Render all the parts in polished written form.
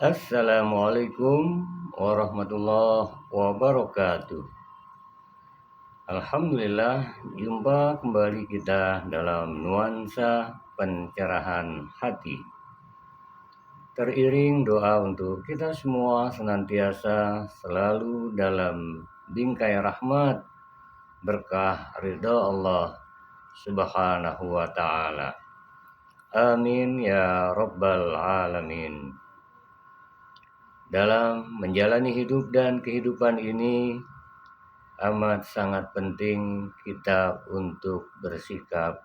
Assalamualaikum warahmatullahi wabarakatuh. Alhamdulillah, jumpa kembali kita dalam nuansa pencerahan hati. Teriring doa untuk kita semua senantiasa selalu dalam bingkai rahmat, berkah ridha Allah Subhanahu wa ta'ala. Amin ya rabbal alamin. Dalam menjalani hidup dan kehidupan ini amat sangat penting kita untuk bersikap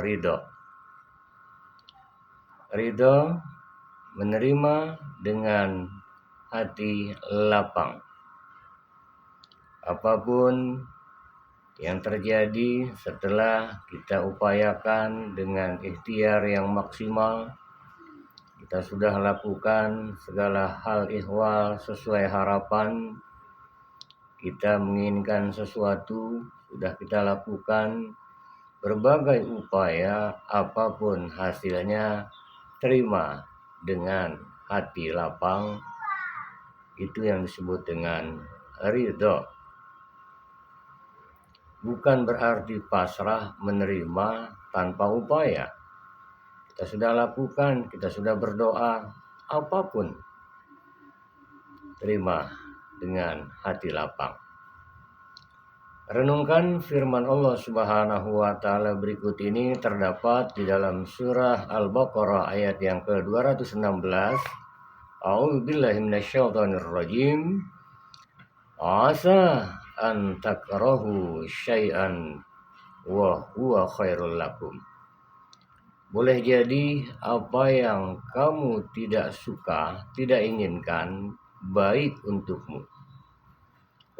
ridho. Ridho menerima dengan hati lapang. Apapun yang terjadi setelah kita upayakan dengan ikhtiar yang maksimal, kita sudah lakukan segala hal ihwal sesuai harapan, kita menginginkan sesuatu, sudah kita lakukan berbagai upaya, apapun hasilnya, terima dengan hati lapang. Itu yang disebut dengan ridho. Bukan berarti pasrah menerima tanpa upaya. Kita sudah lakukan, kita sudah berdoa, apapun terima dengan hati lapang. Renungkan firman Allah Subhanahu wa ta'ala berikut ini terdapat di dalam surah Al-Baqarah ayat yang ke-216. A'udzubillahi minasyaitonirrajim. Asa an takrahu syai'an wa huwa khairul lakum. Boleh jadi apa yang kamu tidak suka, tidak inginkan, baik untukmu.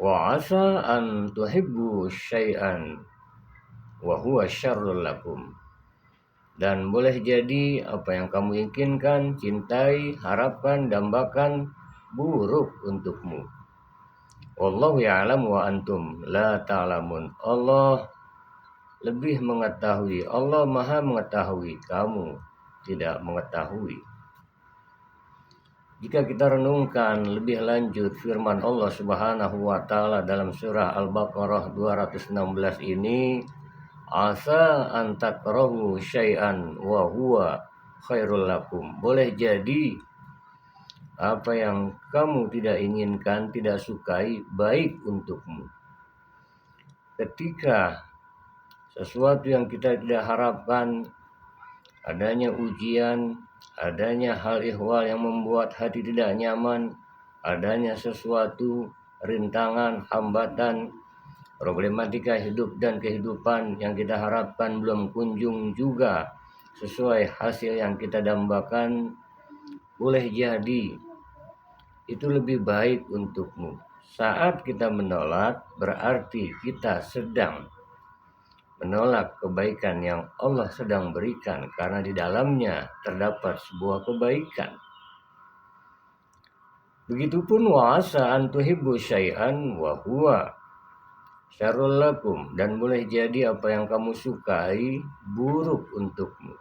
Wa asa an tuhibbu syai'an wa huwa syarrul lakum. Dan boleh jadi apa yang kamu inginkan, cintai, harapkan, dambakan, buruk untukmu. Wallahu ya'lamu wa antum la ta'lamun. Allah lebih mengetahui, Allah maha mengetahui, kamu tidak mengetahui. Jika kita renungkan lebih lanjut firman Allah Subhanahu wa ta'ala dalam surah Al-Baqarah 216 ini, asa an takrahu syai'an wa huwa khairul lakum. Boleh jadi apa yang kamu tidak inginkan, tidak sukai, baik untukmu. Ketika sesuatu yang kita tidak harapkan, adanya ujian, adanya hal ihwal yang membuat hati tidak nyaman, adanya sesuatu rintangan, hambatan, problematika hidup dan kehidupan yang kita harapkan belum kunjung juga sesuai hasil yang kita dambakan, boleh jadi itu lebih baik untukmu. Saat kita menolak, berarti kita sedang menolak kebaikan yang Allah sedang berikan, karena di dalamnya terdapat sebuah kebaikan. Begitupun wa'asa an tuhibbu syai'an wa huwa syarrul lakum, dan boleh jadi apa yang kamu sukai buruk untukmu.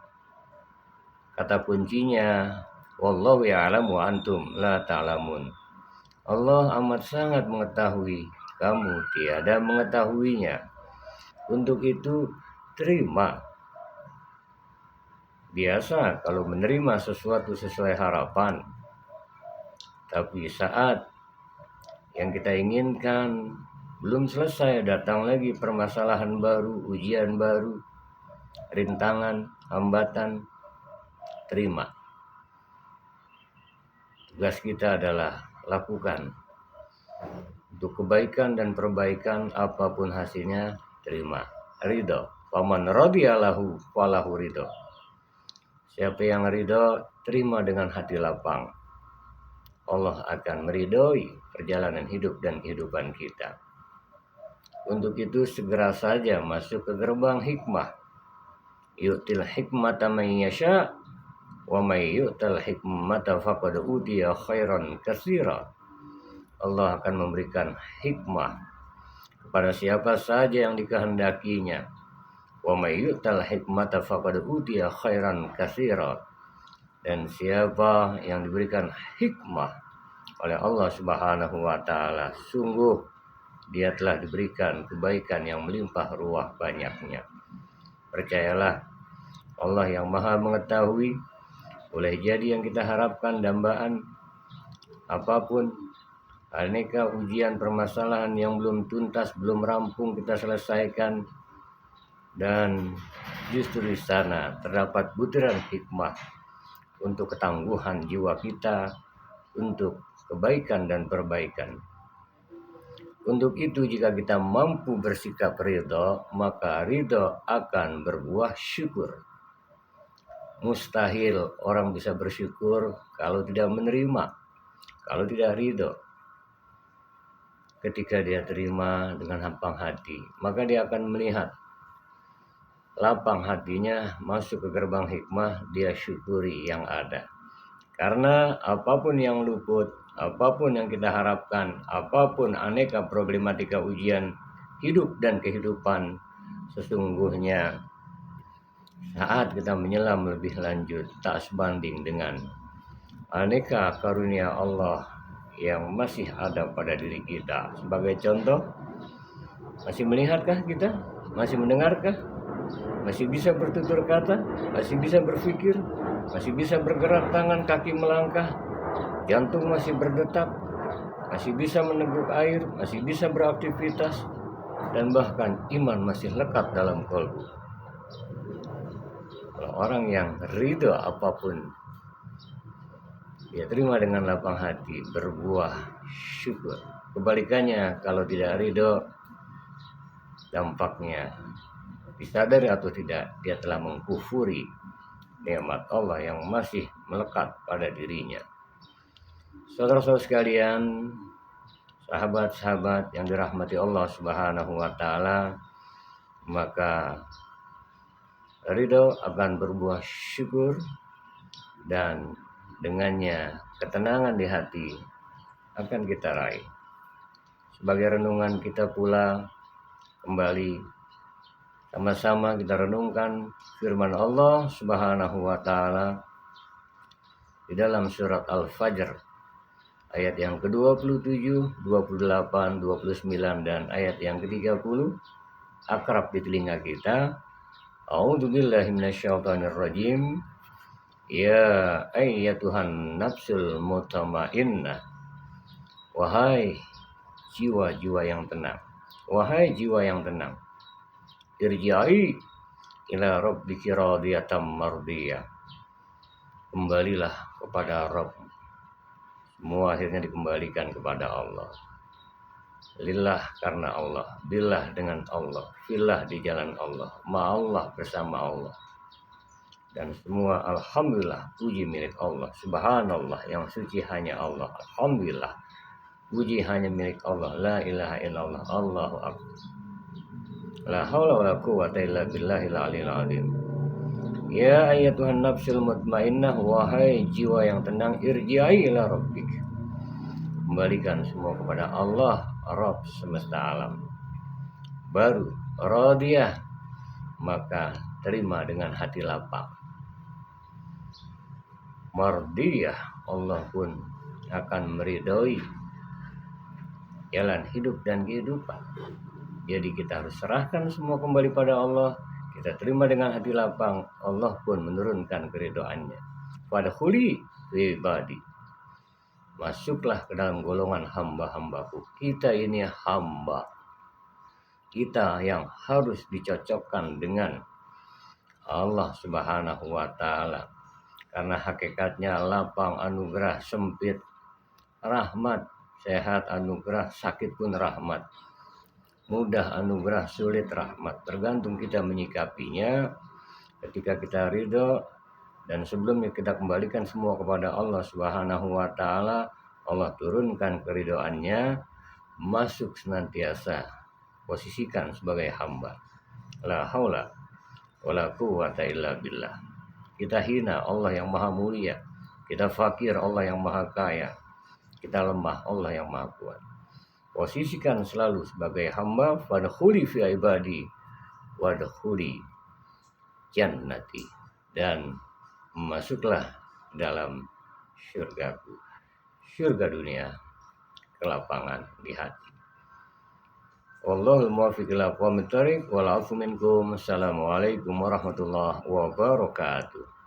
Kata kuncinya, wallahu ya'lamu wa antum la ta'lamun. Allah amat sangat mengetahui, kamu tiada mengetahuinya. Untuk itu terima. Biasa kalau menerima sesuatu sesuai harapan, tapi saat yang kita inginkan belum selesai, datang lagi permasalahan baru, ujian baru, rintangan, hambatan, terima. Tugas kita adalah lakukan. Untuk kebaikan dan perbaikan, apapun hasilnya, terima. Ridho. Faman radiyalahu falahu ridho. Siapa yang ridho, terima dengan hati lapang. Allah akan meridhoi perjalanan hidup dan kehidupan kita. Untuk itu segera saja masuk ke gerbang hikmah. Yu'til hikmata man yasha wa may yu'tal hikmata faqad utiya khairan katsira. Allah akan memberikan hikmah kepada siapa saja yang dikehendakinya. Wa may yu'tal hikmata faqad utiya khairan katsira. Dan siapa yang diberikan hikmah oleh Allah Subhanahu wa taala, sungguh dia telah diberikan kebaikan yang melimpah ruah banyaknya. Percayalah, Allah yang Maha mengetahui. Boleh jadi yang kita harapkan dambaan apapun, aneka ujian permasalahan yang belum tuntas, belum rampung kita selesaikan, dan justru di sana terdapat butiran hikmah untuk ketangguhan jiwa kita, untuk kebaikan dan perbaikan. Untuk itu jika kita mampu bersikap ridho, maka ridho akan berbuah syukur. Mustahil orang bisa bersyukur kalau tidak menerima, kalau tidak ridho. Ketika dia terima dengan lapang hati, maka dia akan melihat lapang hatinya masuk ke gerbang hikmah, dia syukuri yang ada. Karena apapun yang luput, apapun yang kita harapkan, apapun aneka problematika ujian hidup dan kehidupan, sesungguhnya saat kita menyelam lebih lanjut tak sebanding dengan aneka karunia Allah yang masih ada pada diri kita. Sebagai contoh, masih melihatkah kita? Masih mendengarkah? Masih bisa bertutur kata? Masih bisa berpikir? Masih bisa bergerak tangan kaki melangkah? Jantung masih berdetak? Masih bisa meneguk air? Masih bisa beraktivitas? Dan bahkan iman masih lekat dalam kolbu. Kalau orang yang ridho apapun, dia terima dengan lapang hati, berbuah syukur. Kebalikannya, kalau tidak ridho, dampaknya disadari atau tidak, dia telah mengkufuri nikmat Allah yang masih melekat pada dirinya. Saudara-saudara sekalian, sahabat-sahabat yang dirahmati Allah Subhanahu wa taala, maka ridho akan berbuah syukur, dan dengannya ketenangan di hati akan kita raih. Sebagai renungan kita pula, kembali sama-sama kita renungkan firman Allah Subhanahu wa taala di dalam surat Al-Fajr ayat yang ke-27, 28, 29 dan ayat yang ke-30 akrab di telinga kita. A'udzubillahi minasyaitonirrajim. Ya ayyatuhan nafsul mutmainnah, wahai jiwa-jiwa yang tenang, wahai jiwa yang tenang, irji'i ila rabbiki radiyatan mardiyah, kembalilah kepada Rabb. Semua akhirnya dikembalikan kepada Allah. Lillah karena Allah, billah dengan Allah, fillah di jalan Allah, ma'allah bersama Allah. Dan semua alhamdulillah puji milik Allah. Subhanallah, yang suci hanya Allah. Alhamdulillah, puji hanya milik Allah. La ilaha illallah, Allahu akbar. La haula wala quwwata illa billahil aliyil azim. Ya ayyatuhan nafsul mutmainnah, wahai jiwa yang tenang, irji'i ila rabbik, kembalikan semua kepada Allah, Rabb semesta alam. Baru radiyah, maka terima dengan hati lapang. Mardiyah, Allah pun akan meridhoi jalan hidup dan kehidupan. Jadi kita harus serahkan semua kembali pada Allah. Kita terima dengan hati lapang, Allah pun menurunkan keridhoannya. Fadkhuli fi ibadi, masuklah ke dalam golongan hamba-hambaku. Kita ini hamba, kita yang harus dicocokkan dengan Allah Subhanahu wa taala. Karena hakikatnya lapang anugerah, sempit rahmat, sehat anugerah, sakit pun rahmat, mudah anugerah, sulit rahmat. Tergantung kita menyikapinya. Ketika kita ridho dan sebelumnya kita kembalikan semua kepada Allah Subhanahu wa taala, Allah turunkan keridhoannya, masuk senantiasa, posisikan sebagai hamba. La haula wala quwwata illa billah. Kita hina, Allah yang maha mulia. Kita fakir, Allah yang maha kaya. Kita lemah, Allah yang maha kuat. Posisikan selalu sebagai hamba. Fadkhuli fi ibadi wadkhuli jannati, dan masuklah dalam syurgaku. Syurga dunia, kelapangan di hati. Wallahul muwaffiq ila aqwamit thoriq wal 'afu minkum. Assalamualaikum warahmatullahi wabarakatuh.